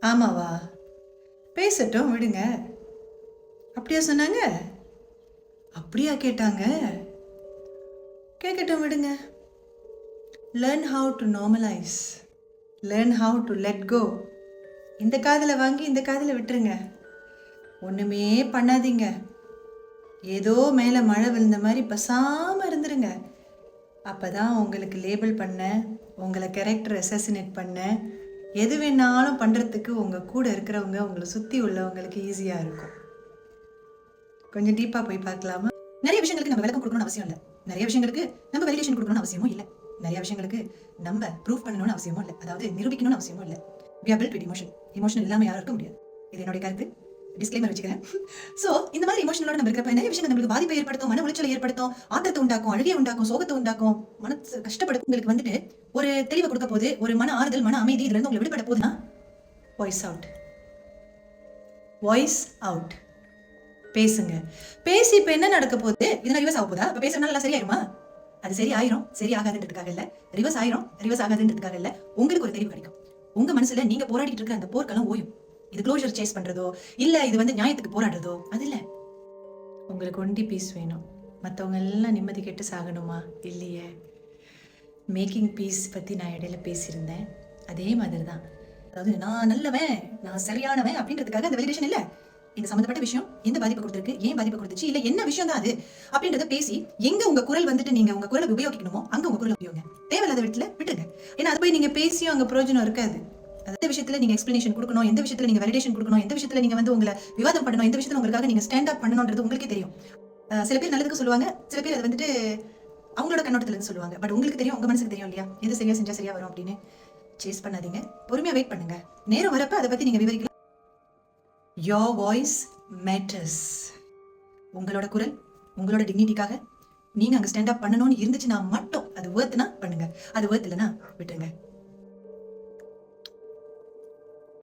ஆமாவா? பேசட்டும் விடுங்க. அப்படியா சொன்னாங்க? அப்படியா கேட்டாங்க? கேட்கட்டும் விடுங்க. Learn how to normalise, learn how to let go. இந்த காதில் வாங்கி இந்த காதில் விட்டுருங்க. ஒன்றுமே பண்ணாதீங்க. ஏதோ மேலே மழை விழுந்த மாதிரி பசாமல் இருந்துருங்க. அப்போ தான் உங்களுக்கு லேபிள் பண்ண, உங்களை கேரக்டர் அசாசினேட் பண்ண, எது வேணாலும் பண்ணுறதுக்கு உங்கள் கூட இருக்கிறவங்க, உங்களை சுற்றி உள்ளவங்களுக்கு ஈஸியாக இருக்கும். கொஞ்சம் டீப்பாக போய் பார்க்கலாமா? நிறைய விஷயங்களுக்கு நம்ம விளக்கம் கொடுக்கணும்னு அவசியம் இல்லை. நிறைய விஷயங்களுக்கு நம்ம வேலிடேஷன் கொடுக்கணும்னு அவசியமும் இல்லை. நிறைய விஷயங்களுக்கு நம்ம ப்ரூவ் பண்ணணும்னு அவசியமும் இல்லை. அதாவது நிரூபிக்கணும்னு அவசியமும் இல்லை. we are built with emotion. Emotional இல்லாமல் யாரும் இருக்க முடியாது. இது என்னுடைய கருத்து. டிஸ்க்ளைமர் வச்சுக்கிறேன். ஸோ இந்த மாதிரி எமோஷனலோட நம்ம இருக்கிறப்ப நிறைய விஷயங்கள் நம்மளுக்கு பாதிப்பை ஏற்படுத்தும், மன உளைச்சலை ஏற்படுத்தும், ஆத்திரத்தை உண்டாக்கும், அழுகையை உண்டாக்கும், சோகத்தை உண்டாக்கும், மனசு கஷ்டப்படுத்தும். உங்களுக்கு வந்துட்டு ஒரு தெளிவை கொடுக்க போது, ஒரு மன ஆறுதல், மன அமைதி இதுல இருந்து உங்களை விடுபட போதுன்னா வாய்ஸ் அவுட். Voice out. பேசுங்க. பேசி இப்ப என்ன நடக்க போகுது? இதெல்லாம் ரிவர்ஸ் ஆக போதா? இப்ப பேசுறதுனால எல்லாம் சரியாயிருமா? அது சரி ஆயிரும். சரி ஆகாதுன்றதுக்காக இல்ல. ரிவர்ஸ் ஆயிரும். ரிவர்ஸ் ஆகாதுன்றதுக்காக இல்ல. உங்களுக்கு ஒரு தெளிவு கிடைக்கும். உங்க மனசுல நீங்க போராடிட்டு இருக்க அந்த போர்க்களம் ஓயும். இது க்ளோஷர் சேஸ் பண்றதோ இல்ல இது வந்து நியாயத்துக்கு போராடுறதோ அது இல்ல. உங்களுக்கு ஒண்டி பீஸ் வேணும். மற்றவங்க எல்லாம் நிம்மதி கெட்டு சாகணுமா? இல்லையே. மேக்கிங் பீஸ் பத்தி நான் இடையில பேசியிருந்தேன். அதே மாதிரி தான். அதாவது நான் நல்லவன், நான் சரியானவன் அப்படின்றதுக்காக அந்த வேலிடேஷன் இல்ல. இந்த சம்பந்தப்பட்ட விஷயம் எந்த பாதிப்பு கொடுத்துருக்கு, ஏன் பாதிப்பு கொடுத்துச்சு, இல்ல என்ன விஷயம் தான் அது அப்படின்றத பேசி எங்க உங்க குரல் வந்துட்டு நீங்க உங்க குரலை உபயோகிக்கணுமோ அங்க உங்க குரல் உபயோகிங்க. தேவையில்லாத வீட்டுல விட்டுங்க. ஏன்னா அது போய் நீங்க பேசியும் அங்க பிரயோஜனம் இருக்காது. எந்த விஷயத்துல நீங்க எக்ஸ்பிளனேஷன் கொடுக்கணும், எந்த விஷயத்துல நீங்க வேலிடேஷன் கொடுக்கணும், எந்த விஷயத்துல நீங்க வந்து உங்களை விவாதம் பண்ணணும், எந்த விஷயத்துல உங்களுக்காக நீங்க ஸ்டாண்ட் அப் பண்ணணும்ன்றது உங்களுக்கே தெரியும். சில பேர் நல்லதுக்கு சொல்லுவாங்க, சில பேர் அது வந்துட்டு அவங்களோட கண்ணோட்டத்துல இருந்து சொல்லுவாங்க. பட் உங்களுக்கு தெரியும், உங்க மனசுக்கு தெரியும் இல்லையா, எது சரியா செஞ்சா சரியா வரும் அப்படின்னு. சேஸ் பண்ணாதீங்க, பொறுமையா வெயிட் பண்ணுங்க. நேரம் வரப்ப அதை பத்தி நீங்க விவரிக்கலாம். Your voice matters. உங்களோட குரல், உங்களோட டிக்னிட்டிக்காக நீங்க அங்க ஸ்டாண்ட் அப் பண்ணணும்னு இருந்துச்சுன்னா மட்டும் அது வர்த்னா பண்ணுங்க. அது வர்த் இல்லைன்னா விட்டுருங்க.